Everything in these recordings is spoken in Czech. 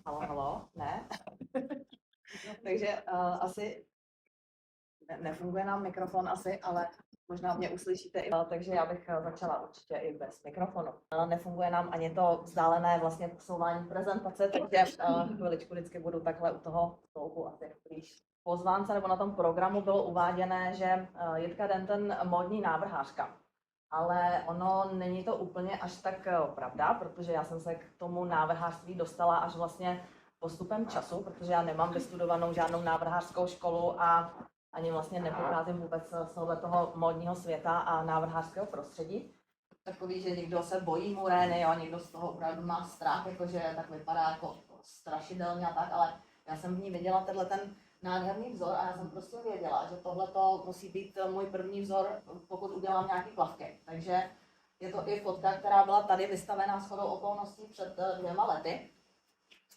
Halo, ne? Takže asi nefunguje nám mikrofon asi, ale možná mě uslyšíte i. Takže já bych začala určitě i bez mikrofonu. Nefunguje nám ani to vzdálené vlastně posouvání prezentace, takže chviličku vždycky budu takhle u toho stolku asi blíž. Pozvánce nebo na tom programu bylo uváděné, že Jitka Denton módní návrhářka. Ale ono není to úplně až tak pravda, protože já jsem se k tomu návrhářství dostala až vlastně postupem času, protože já nemám vystudovanou žádnou návrhářskou školu a ani vlastně nepocházím vůbec z tohoto módního světa a návrhářského prostředí. Takový, že někdo se bojí murény, jo, někdo z toho opravdu má strach, jakože tak vypadá jako strašidelně a tak, ale já jsem v ní viděla ten nádherný vzor a já jsem prostě věděla, že tohleto musí být můj první vzor, pokud udělám nějaký plavky. Takže je to i fotka, která byla tady vystavená shodou okolností před 2 lety.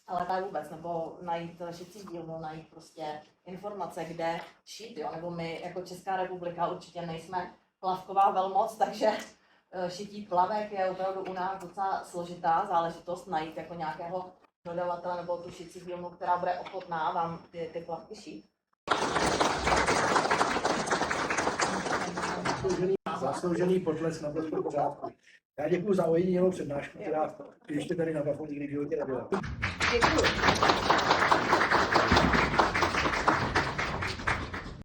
Ale tak vůbec, nebo najít šicí dílnu, najít prostě informace, kde šít, jo? Nebo my jako Česká republika určitě nejsme plavková velmoc, takže šití plavek je opravdu u nás docela složitá záležitost najít jako nějakého dodavatele nebo tu šicí dílnu, která bude ochotná vám ty plavky šít. Zasloužený potlesk na v pořádku. Já děkuji za ojedinělou přednášku, která ještě tady na Bafo nikdy v životě nebyla. Děkuji.